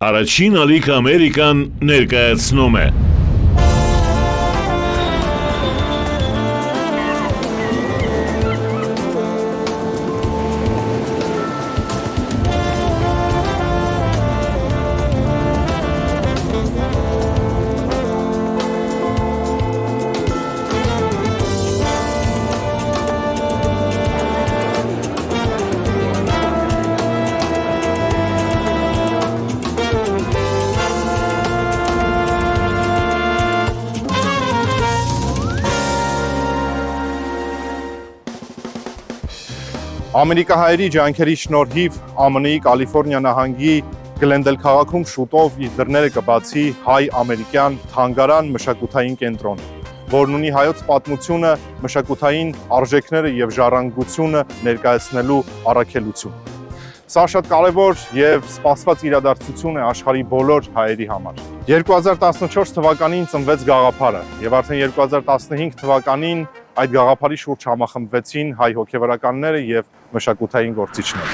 Առաջին ալիք Ամերիկան ներկայացնում է Ամերիկահայերի ջանքերի շնորհիվ ԱՄՆ-ի Կալիֆոռնիա նահանգի Գլենդել քաղաքում շուտով իր դռները կբացի հայ-ամերիկյան թանգարան մշակութային կենտրոն, որն ունի հայոց պատմությունը, մշակութային արժեքները եւ ժառանգությունը ներկայացնելու առաքելություն։ Սա շատ կարևոր եւ սպասված իրադարձություն է աշխարհի բոլոր հայերի համար։ 2014 թվականին ծնվեց գաղափարը եւ արդեն 2015 թվականին այդ գաղափարի շուրջ համախմբվեցին հայ հոգևորականները եւ մշակութային գործիչները։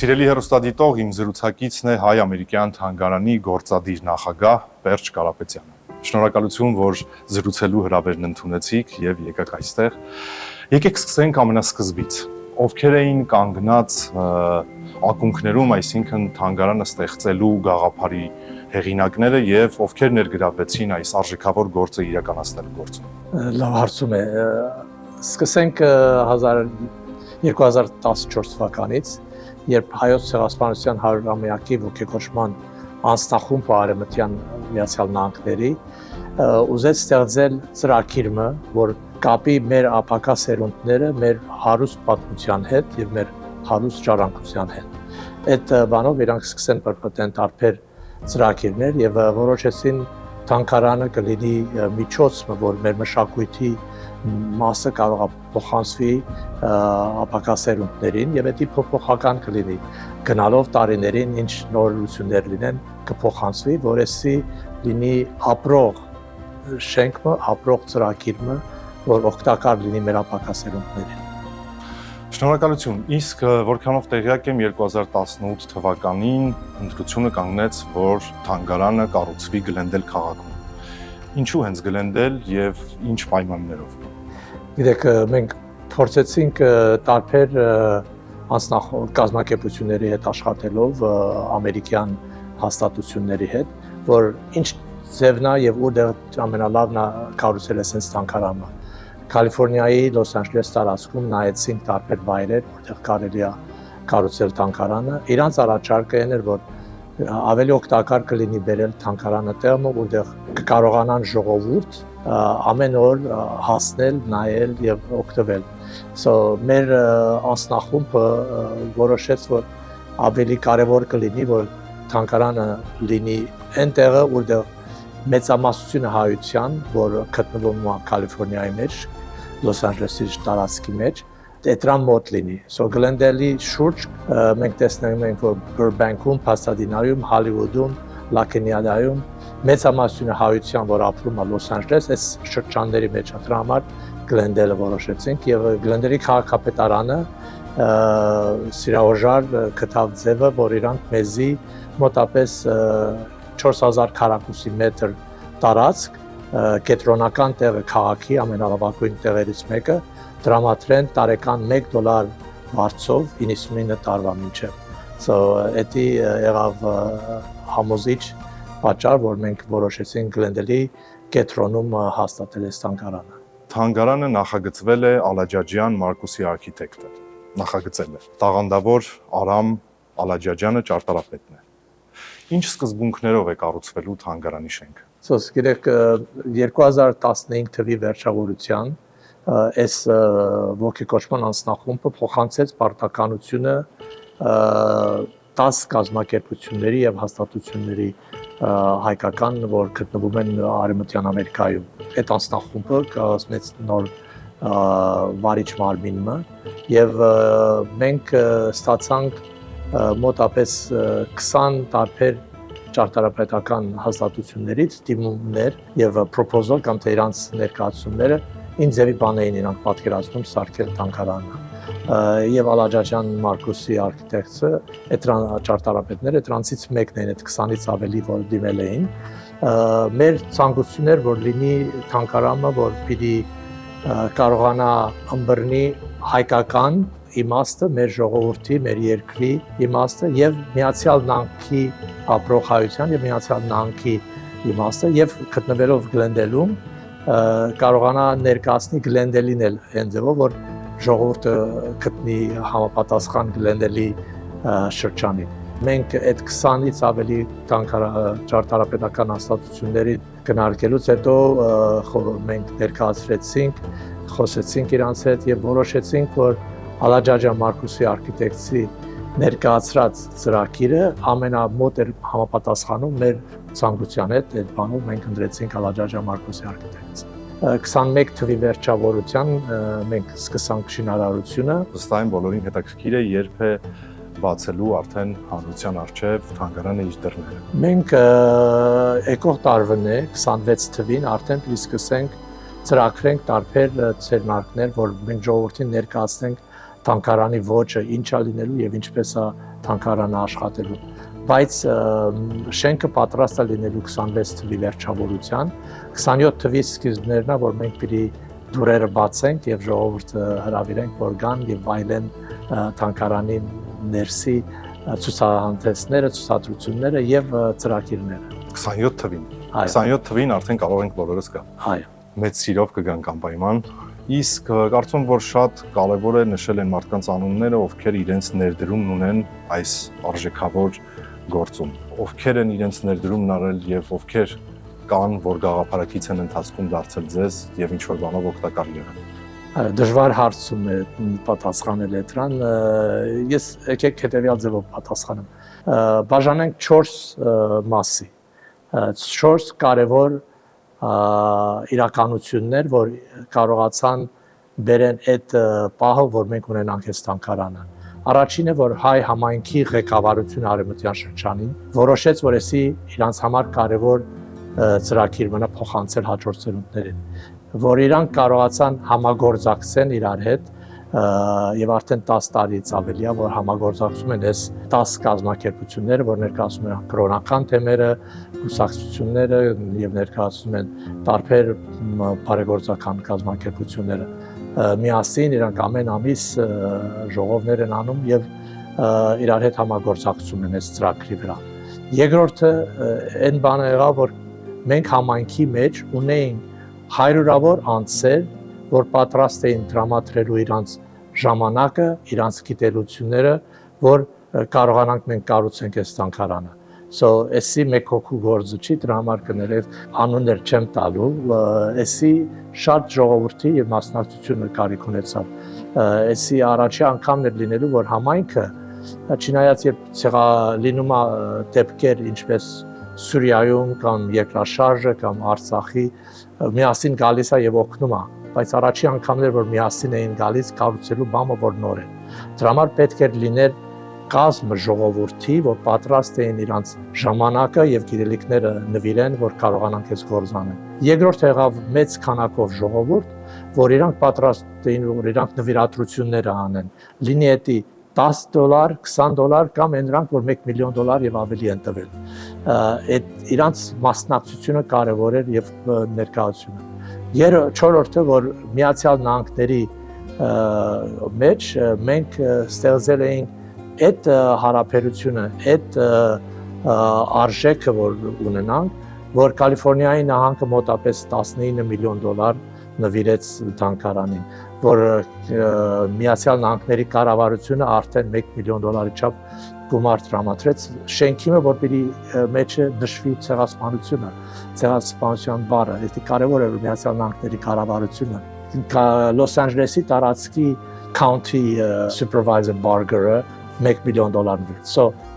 Սիրելի հեռուստադիտող, իմ զրուցակիցն է հայ-ամերիկյան թանգարանի գործադիր նախագահ Պերճ Կարապետյանը։ Շնորհակալություն, որ զրուցելու հրավերն ընդունեցիք եւ եկաք այստեղ։ Եկեք սկսենք ամենասկզբից։ Ովքեր էին կանգնած ակունքներում, այսինքն թանգարանը ստեղծելու գաղափարի հեղինակները եւ ովքեր ներգրավվեցին այս արժեքավոր գործը իրականացնելու գործում։ Լավ հարցում է։ Սկսենք 2014 թվականից, երբ հայոց ցեղասպանության 100-ամյակի ոգեկոչման անձնախումբը Արևմտյան Միացյալ Նահանգների ուզեց ստեղծել ծրագիրը, որ կապի մեր ապակա սերունդները մեր հարուստ պատմության հետ եւ մեր հարուստ ժառանգության հետ։ Այդ բանով իրանք սկսեն պրպտեն տարբեր ծրագիրներ եւ որոշեցին թանգարանը կլինի միջոցը, որ մեր մշակույթի մասը կարող է փոխանցվի ապակա սերունդներին եւ դա փոփոխական կլինի գնալով տարիներին ինչ նորություններ լինեն կփոխանցվի, որովհետեւ լինի ապրող շենքը, ապրող ծրագիրը, որ օգտակար լինի մեր ապակա սերունդներին։ Շնորհակալություն։ Իսկ որքանով տեղյակ եմ 2018 թվականին ընտրությունը կանգնեց, որ թանգարանը կառուցվի Գլենդել քաղաքում։ Ինչու հենց Գլենդել եւ ինչ պայմաններով։ Գիտեք, մենք փորձեցինք տարբեր կազմակերպությունների հետ աշխատելով ամերիկյան հաստատությունների հետ, որ ինչ ձևն է եւ որտեղ ամենալավն է կառուցել է sense թանգարանը։ Կալիֆոռնիայի Լոս Անջելես տարածքում նայեցինք տարբեր վայրեր, որտեղ կարելի է կառուցել թանգարանը։ Իրանց առաջարկն էր, որ ավելի օգտակար կլինի բերել թանգարանը տեղը, որտեղ կկարողանան ժողովուրդ ամեն օր հասնել, նայել եւ օգտվել։ Մեր անձնախումբը որոշեց, որ ավելի կարեւոր կլինի, որ թանգարանը լինի այն տեղը, որտեղ մեծամասնությունը հայության, որ գտնվում է Կալիֆոռնիայի մեջ, Լոս Անջելեսի տարածքի մեջ, դրան մոտ լինի։ Գլենդելի շուրջ մենք տեսնում ենք, որ Բուրբանկում, Փասադենայում, Հոլիվուդում, Լակենիադայում մեծամասնությունը հայության, որ ապրում է Լոս Անջելես, այս շրջանների մեջ դրա համար Գլենդելը որոշեցինք եւ Գլենդելի քաղաքապետարանը սիրահորժար գտավ ձևը, որ իրանք մեզի մոտապես 4000 քառակուսի մետր տարածք կենտրոնական տեղը քաղաքի ամենալավագույն տեղերից մեկը դրամատրեն տարեկան $1 վարձով 99 տարվա մինչև։ Դա եղավ համոզիչ պատճառ, որ մենք որոշեցինք Գլենդելի կենտրոնում հաստատել այս թանգարանը։ Թանգարանը նախագծվել է Ալաջաջյան Մարկուսի արքիտեկտը։ Նախագծել է տաղանդավոր Արամ Ալաջաջյանը ճարտարապետն է։ Ինչ սկզբունքներով է կառուցվելու թանգարանի շենքը։ Գիտեք, 2015 թվականի վերջավորության այս ոգեկոչման անձնախումբը փոխանցեց պարտականությունը 10 կազմակերպությունների եւ հաստատությունների հայկական, որ գտնվում են Արևմտյան Ամերիկայում։ Այդ անձնախումբը կազմեց նոր վարիչ մարմինը եւ մենք ստացանք մոտապես 20 տարբեր ճարտարապետական հաստատություններից դիմումներ եւ proposal կամ թե իրանց ներկայացումները ինչ ձևի բան էին իրանք պատկերացնում սարքել թանգարանը։ եւ Ալաջաջյան Մարկոսի արքիտեկտը, այդ ճարտարապետները դրանցից մեկն են, այդ 20-ից ավելի որ դիմել էին։ Մեր ցանկություններ որ լինի թանգարանը, որ պիտի կարողանա ըմբռնի հայկական իմաստը, մեր ժողովրդի, մեր երկրի իմաստը եւ Միացյալ Նահանգի ապրող հայության եւ Միացյալ Նահանգի իմաստը եւ գտնվելով Գլենդելում կարողանա ներկայացնի Գլենդելին էլ այն ձևով, որ ժողովուրդը գտնի համապատասխան Գլենդելի շրջանին։ Մենք այդ 20-ից ավելի ճարտարապետական հաստատությունների քննարկելուց հետո մենք ներկայացրեցինք, խոսեցինք իրանց հետ եւ որոշեցինք, որ Ալաջաջյան Մարկոսի արքիտեկտի ներկայացրած ծրագիրը ամենամոտ էր համապատասխանում մեր ցանկության հետ, այդ բանով մենք ընտրեցինք Ալաջաջյան Մարկոսի արքիտեկտը։ 21 թվի վերջավորության մենք սկսանք շինարարությունը։ Վստահ եմ բոլորին հետաքրքիր է, երբ է բացելու արդեն հանրության առջև թանգարանը իր դռները։ Մենք եկող տարվն է 26 թվին արդեն պիտի սկսենք ծրագրենք տարբեր ցերնարկներ, որ մենք ժողովրդին ներկայացնենք թանգարանի ոճը ինչա լինելու եւ ինչպես է թանգարանը աշխատելու։ Բայց շենքը պատրաստ է լինելու 26 թվի վերջավորության, 27 թվի սկիզբներն է, որ մենք պիտի դուրերը բացենք եւ ժողովուրդը հրավիրենք, որ գան եւ վայելեն թանգարանի ներսի ցուցահանդեսները, ցուցադրությունները եւ ծրագիրները։ 27 թվին։ 27 թվին արդեն կարող ենք բոլորս գալ։ Այո։ Մեծ սիրով կգանք անպայման։ Իսկ կարծում որ շատ կարևոր է նշել են մարդկանց անունները, ովքեր իրենց ներդրումն ունեն այս արժեքավոր գործում։ Ովքեր են իրենց ներդրումն արել եւ ովքեր կան, որ գաղափարակից են ընթացքում դարձել ձեզ եւ ինչ որ բանով օգտակար եղել։ Դժվար հարցում է պատասխանել դրան։ Ես եկեք հետեւյալ ձևով պատասխանեմ։ Բաժանենք 4 մասի։ 4 կարևոր իրականություններ, որ կարողացան բերեն այդ պահը, որ մենք ունենանք այս թանգարանը։ Առաջինը, որ հայ համայնքի ղեկավարությունը արևմտյան շրջանին որոշեց, որ էսի իրանց համար կարևոր ծրագիր մնա փոխանցել հաջորդ ծերունդներին, որ իրանք կարողացան համագործակցեն իրար հետ եւ արդեն 10 տարից ավելի է, որ համագործակցում են այս 10 կազմակերպությունները, որ ներկայացնում են կրոնական թեմերը, կուսակցությունները եւ ներկայացնում են տարբեր բարեգործական կազմակերպությունները։ Միասին իրանք ամեն ամիս ժողովներ են անում եւ իրար հետ համագործակցում են այս ծրագրի վրա։ Երկրորդը այն բանը եղավ, որ մենք համայնքի մեջ ունեինք հարյուրավոր անձեր, որ պատրաստ էին տրամադրելու իրանց ժամանակը, իրանց գիտելությունները, որ կարողանանք մենք կառուցենք այս թանգարանը։ Էսի մեկ հոգու գործը չի, դրա համար կներև անուններ չեմ տալու, էսի շատ ժողովրդի եւ մասնակցությունը կարիք ունեցավ։ Էսի առաջի անգամն էր լինելու, որ համայնքը, չնայած երբ լինում է դեպքեր, ինչպես Սուրիայում կամ երկրաշարժը կամ Արցախի, միասին գալիս է եւ օգնում է, բայց առաջի անգամներ, որ միասին էին գալիս կառուցելու բանը, որ նոր է։ Դրա համար պետք էր լիներ կազմը ժողովրդի, որ պատրաստ էին իրանց ժամանակը եւ գիտելիքները նվիրեն, որ կարողանանք այս գործ անել։ Երկրորդ եղավ մեծ քանակով ժողովուրդ, որ իրանք պատրաստ էին, որ իրանք նվիրատվությունները անեն։ Լինի էտի $10, $20 կամ այնրանք, որ $1 միլիոն եւ ավելի են տվել։ Այդ իրանց մասնակցությունը կարևոր էր եւ ներկայությունը։ Չորրորդը, որ Միացյալ Նահանգների մեջ մենք ստեղծել էինք այդ հարաբերությունը, այդ արժեքը, որ ունենանք, որ Կալիֆոռնիայի նահանգը մոտապես $19 միլիոն նվիրեց թանգարանին, որ Միացյալ Նահանգների կառավարությունը արդեն $1 միլիոն չափ գումար տրամադրեց շենքի, որ պիտի մեջը նշվի ցեղասպանությունը, ցեղասպանության բառը, դա կարևոր է, որ Միացյալ Նահանգների կառավարությունը Լոս Անջելեսի տարածքի county supervisor Barger-ը $1 միլիոն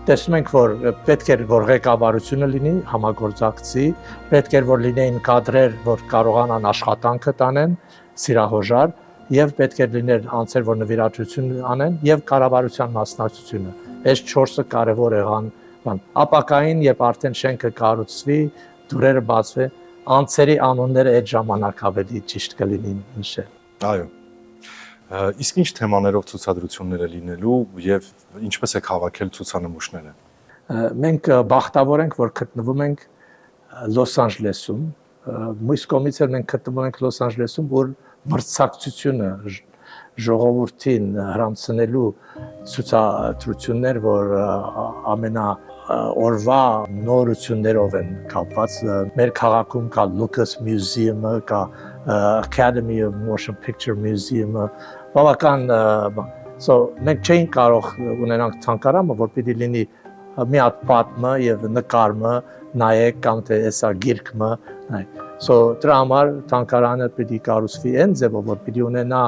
տեսնում ենք, որ պետք էր, որ ղեկավարությունը լինի, համագործակցի, պետք էր, որ լինեին կադրեր, որ կարողանան աշխատանքը տանեն, սիրահոժար, եւ պետք էր լիներ անձեր, որ նվիրատվություն անեն, եւ կառավարության մասնակցությունը։ Այս 4-ը կարևոր եղան բան։ Ապակային, երբ արդեն շենքը կառուցվի, դուրերը բացվի, անձերի անունները այդ ժամանակ ավելի ճիշտ կլինին նշել։ Այո։ Իսկ ինչ թեմաներով ցուցադրություններ է լինելու եւ ինչպես է հավաքել ցուցանմուշները։ Մենք բախտավոր ենք, որ գտնվում ենք Լոս Անջելեսում, մյուս կողմից էլ մենք գտնվում ենք Լոս Անջելեսում, որ մրցակցությունը ժողովրդին հրամցնելու ցուցադրություններ, որ ամենա օրվա նորություններով են կապված։ Մեր քաղաքում կա Lucas Museum-ը, կա Academy of Motion Picture Museum-ը, բավական մենք չէինք կարող ունենանք ցանկարանը, որ պիտի լինի մի հատ պատմը եւ նկարը նայեք կամ թե էսա գիրքը դրա համար ցանկարանը պիտի կառուցվի այն ձևով, որ պիտի ունենա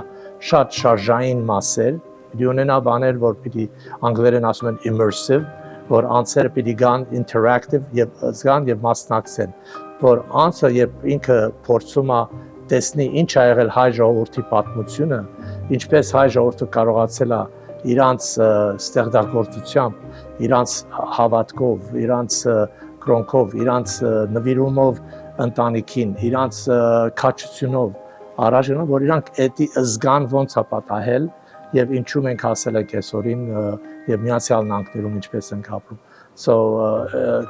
շատ շարժային մասեր, պիտի ունենա բաներ, որ պիտի անգլերեն ասում են immersive, որ անձերը պիտի գան interactive եւ զգան եւ մասնակցեն, որ անձը երբ ինքը փորձում է տեսնի ինչ ա եղել հայ ժողովրդի պատմությունը, ինչպես հայ ժողովուրդը կարողացել է իրանց ստեղծագործությամբ, իրանց հավատքով, իրանց կրոնքով, իրանց նվիրումով ընտանիքին, իրանց քաջությունով առաջ գնալ, որ իրանք էդի զգան ոնց է պատահել եւ ինչու մենք հասել ենք այսօրին եւ Միացյալ Նահանգներում ինչպես ենք ապրում։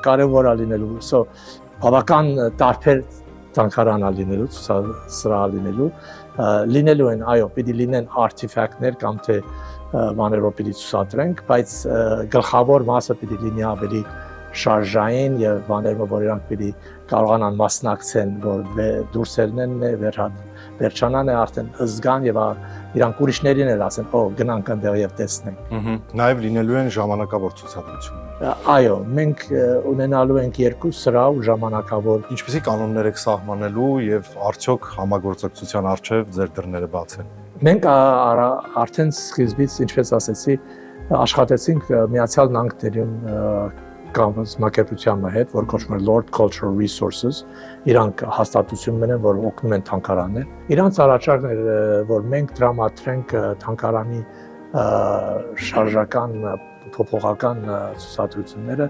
Կարևոր է լինելու, բավական տարբեր ցանկարանա լինելու, սրահ լինելու են, այո, պիտի լինեն artifact-ներ կամ թե բաներ, որ պիտի ցուցադրենք, բայց գլխավոր մասը պիտի լինի ավելի շարժային եւ բաներ, որ իրանք պիտի կարողանան մասնակցեն, որ դուրս ելնեն, վերջանան արդեն զգան եւ իրանք ուրիշներին էլ ասեն, գնանք այնտեղ եւ տեսնենք։ Նաեւ լինելու են ժամանակավոր ցուցադրություններ։ Այո, մենք ունենալու ենք երկու սրահ ու ժամանակավոր։ Ինչպեսի կանոններ եք սահմանելու եւ արդյոք համագործակցության առջեւ ձեր դռները բաց են։ Մենք արդեն սկզբից, ինչպես ասեցի, աշխատեցինք Միացյալ Նահանգներում կազմակերպության հետ, որ կոչվում է Lord Cultural Resources, իրանք հաստատություն ունեն, որ օգնում են թանգարաններ։ Իրանց առաջարկն էր, որ մենք տրամադրենք թանգարանի շարժական փոփոխական ցուցադրությունները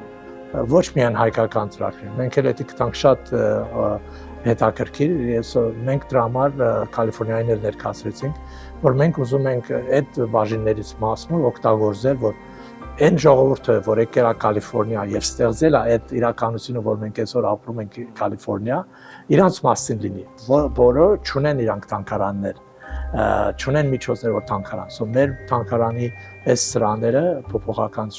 ոչ միայն հայկական ծրագրեր։ Մենք էլ դա կտանք շատ հետաքրքիր, մենք դրա համար Կալիֆոռնիային էլ ներկայացրեցինք, որ մենք ուզում ենք այդ բաժիններից մասը օգտագործել, որ այն ժողովուրդը, որ եկել է Կալիֆոռնիա եւ ստեղծել է այդ իրականությունը, որ մենք այսօր ապրում ենք Կալիֆոռնիա, իրանց մասին լինի, որը չունեն իրանք թանգարաններ, չունեն միջոցներ, որ թանգարան։ Մեր թանգարանի այս սրաները փոփոխական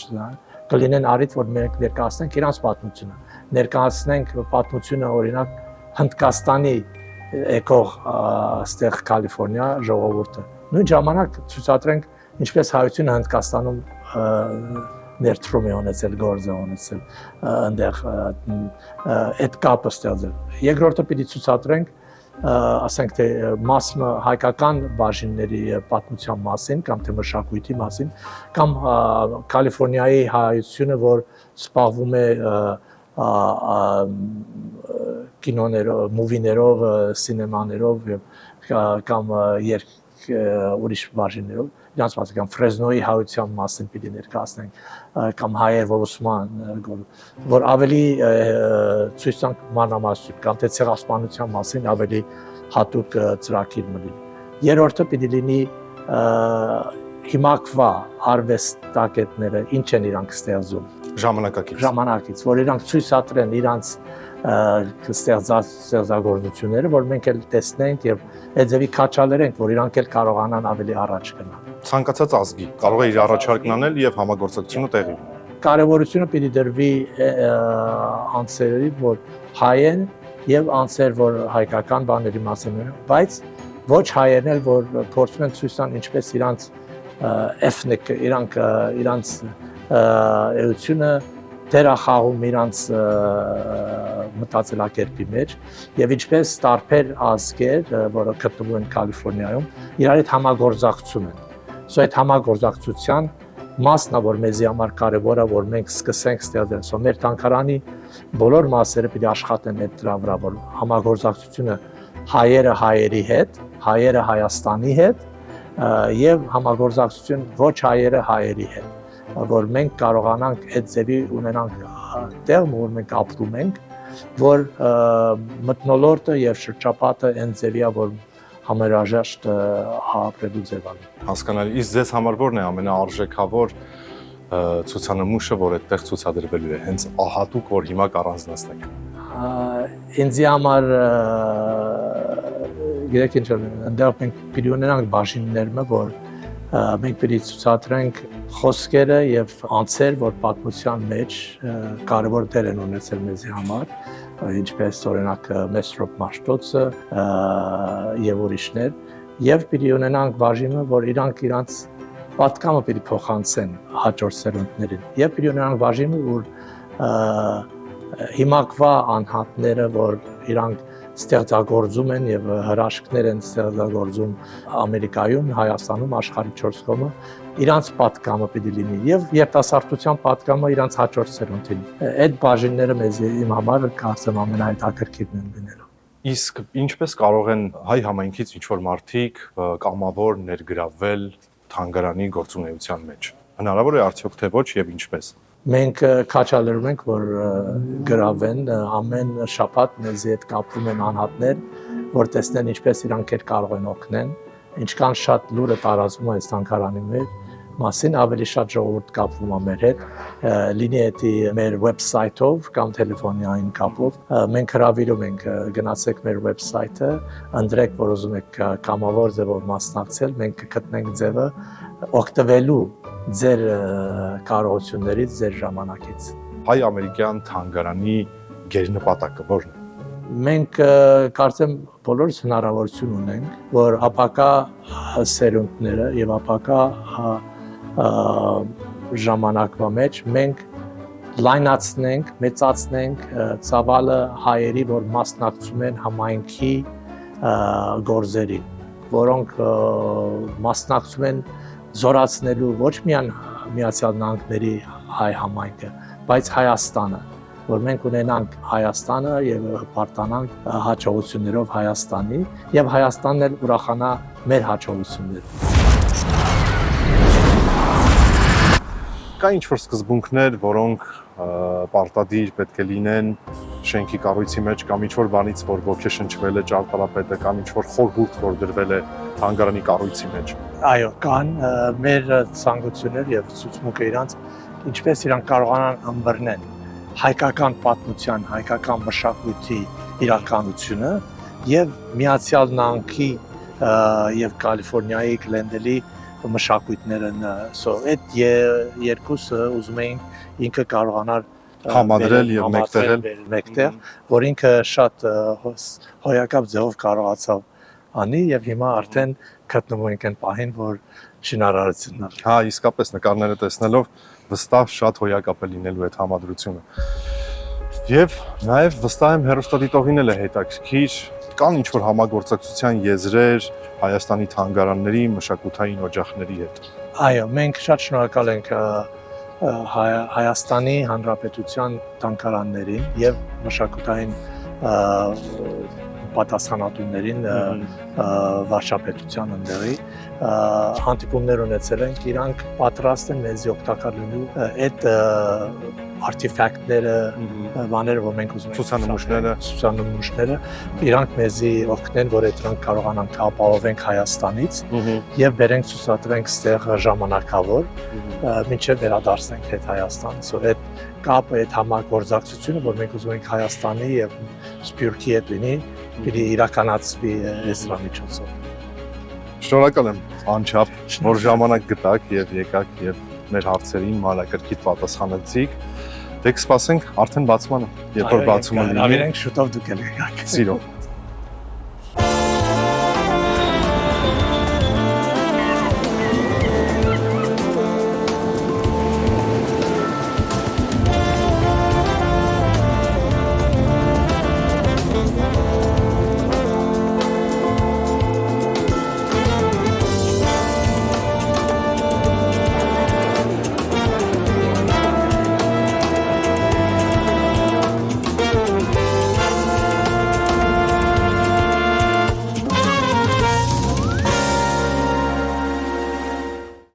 կլինեն առիթ, որ մենք ներկայացնենք իրանց պատմությունը, ներկայացնենք պատմությունը օրինակ Հնդկաստանի եկող այստեղ Կալիֆոռնիա ժողովուրդը։ Նույն ժամանակ ցուցադրենք ինչպես հայությունը Հնդկաստանում ներդրում է ունեցել, գործ է ունեցել, այնտեղ այդ կապը ստեղծել։ Երկրորդը պիտի ցուցադրենք, ասենք թե մասը հայկական բաժինների պատմության մասին կամ թե մշակույթի մասին, կամ Կալիֆոռնիայի հայությունը, որ զբաղվում է կինոներով, մուվիներով, սինեմաներով կամ ուրիշ բաժիններով, իրանց մասին կամ Ֆրեզնոյի հայության մասին պիտի ներկայացնենք, կամ հայեր ոսման, որ ավելի ցույց տանք մանրամասն կամ թե ցեղասպանության մասին ավելի հատուկ ծրագիր մնի։ Երրորդը պիտի լինի հիմակվա արվեստագետները ինչ են իրանք ստեղծում ժամանակից, որ իրանք ցույց տալեն իրանց ստեղծագործությունները, որ մենք էլ տեսնենք եւ այդ ձևի քաչալերենք, որ իրանք էլ կարողանան ավելի առաջ գնալ։ Ցանկացած ազգի կարող է իր առաջարկն անել եւ համագործակցությունը տեղի ունենա։ Կարևորությունը պիտի դրվի անձերի, որ հայ են եւ անձեր, որ հայկական բաների մասին են, բայց ոչ հայերն էլ, որ փորձում են ցույց տան ինչպես իրանց էթնիկ, իրանց էությունը դերախաղում իրանց մտածելակերպի մեջ եւ ինչպես տարբեր ազգեր, որը գտնվում են Կալիֆոռնիայում, իրար հետ համագործակցում են։ Այդ համագործակցության մասն է, որ մեզի համար կարևոր է, որ մենք սկսենք ստեղծել։ Մեր թանգարանի բոլոր մասերը պիտի աշխատեն այդ դրա վրա, որ համագործակցությունը հայերը հայերի հետ, հայերը Հայաստանի հետ եւ համագործակցություն ոչ հայերը հայերի հետ, որ մենք կարողանանք այդ ձևի ունենանք տեղ, որ մենք ապրում ենք, որ մթնոլորտը եւ շրջապատը այն ձևի է, որ համերաժաշտ ապրելու ձևան։ Հասկանալի, իսկ ձեզ համար որն է ամենաարժեքավոր ցուցանմուշը, որ այդտեղ ցուցադրվելու է, հենց ահատուկ, որ հիմա կառանձնացնենք։ Ինձ համար գիտեք ինչ այնտեղ մենք պիտի ունենանք բաժինները, որ մենք պիտի ցուցադրենք խոսքերը եւ անձեր, որ պատմության մեջ կարևոր դեր են ունեցել մեզի համար, ինչպես օրինակ Մեսրոպ Մաշտոցը եւ ուրիշներ, եւ պիտի ունենանք բաժինը, որ իրանք պատկամը պիտի փոխանցեն հաջորդ սերունդներին, եւ պիտի ունենանք բաժինը, որ հիմակվա անհատները, որ իրանք ստեղծագործում են եւ հրաշքներ են ստեղծագործում Ամերիկայում, Հայաստանում, աշխարհի 4 կողմը, իրանց պատկամը պիտի լինի եւ երիտասարդության պատկամը իրանց հաջորդ սերունդին։ Այդ բաժինները մեզ իմ համար կարծեմ ամենահետաքրքիրն են լինելու։ Իսկ ինչպես կարող են հայ համայնքից ինչ-որ մարդիկ կամավոր ներգրավվել թանգարանի գործունեության մեջ։ Հնարավոր է արդյոք թե ոչ եւ ինչպես։ Մենք քաչալերում ենք, որ գրավեն ամեն շաբաթ մեզ հետ կապվում են անհատներ, որ տեսնեն ինչպես իրանք կարող են օգնել, ինչքան շատ լուրը տարածվում է այս թանգարանի մասին, ավելի շատ ժողովուրդ կապվում է մեր հետ, լինի դա մեր վեբսայթով կամ տելեֆոնային կապով։ Մենք հրավիրում ենք, գնացեք մեր վեբսայթը, ընտրեք, որ ուզում եք կամավոր ձևով մասնակցել, մենք կգտնենք ձևը օգտվելու ձեր կարողություններից, ձեր ժամանակից։ Հայ-ամերիկյան թանգարանի գերնպատակը որն է։ Մենք կարծեմ բոլորս հնարավորություն ունենք, որ ապակա սերունդները եւ ապակա ժամանակվա մեջ մենք լայնացնենք, մեծացնենք ծավալը հայերի, որ մասնակցում են համայնքի գործերին, որոնք մասնակցում են զորացնելու ոչ միայն Միացյալ Նահանգների հայ համայնքը, բայց Հայաստանը, որ մենք ունենանք Հայաստանը եւ պարտանանք հաջողություններով Հայաստանի եւ Հայաստանն էլ ուրախանա մեր հաջողություններով։ Կա ինչ-որ սկզբունքներ, որոնք պարտադիր պետք է լինեն շենքի կառույցի մեջ կամ ինչ-որ բանից, որ ոգեշնչվել է ճարտարապետը կամ ինչ-որ խորհուրդ, որ դրվել է թանգարանի կառույցի մեջ։ Այո, կան մեր ցանկություններ եւ ցուցմունքը իրանց ինչպես իրանք կարողանան ըմբռնել հայկական պատմության, հայկական մշակույթի իրականությունը եւ Միացյալ Նահանգի եւ Կալիֆոռնիայի Գլենդելի մշակույթներն, այդ երկուսը ուզում էին ինքը կարողանար համադրել եւ մեկտեղել, որ ինքը շատ հոյակապ ձևով կարողացավ անի եւ հիմա արդեն գտնվում ենք այն պահին, որ շինարարությունն է։ Հա, իսկապես նկարները տեսնելով վստահ շատ հոյակապ է լինելու այդ համադրությունը։ Եվ նաեւ վստահ եմ հերոստատիտողին էլ է հետաքրքիր, կան ինչ-որ համագործակցության եզրեր Հայաստանի թանգարանների, մշակութային օջախների հետ։ Այո, մենք շատ շնորհակալ ենք Հայաստանի Հանրապետության թանգարաններին եւ մշակութային պատասխանատուներին վարչապետության ընդդեղի հանդիպումներ ունեցել ենք, իրանք պատրաստ են մեզ օգտակար լինելու այդ արտիֆակտները, բաները, որ մենք ուզում ենք ցուցանմուշները, իրանք մեզի օգնեն, որ դրանք կարողանանք ապահովենք Հայաստանից եւ բերենք ցուցադրենք ստեղ ժամանակավոր, մինչեւ վերադարձնենք այդ Հայաստան, այդ կապը, այդ համագործակցությունը, որ մենք ուզում ենք Հայաստանի եւ Սփյուռքի հետ լինի, պիտի իրականացվի այս միջոցով։ Շնորհակալ եմ անչափ, որ ժամանակ գտաք եւ եկաք եւ մեր հարցերին մանրակրկիտ պատասխանեցիք։ Դե կսպասենք արդեն բացմանը, երբ որ բացումը լինի։ Հավերենք շուտով դուք եք գաք։ Սիրով։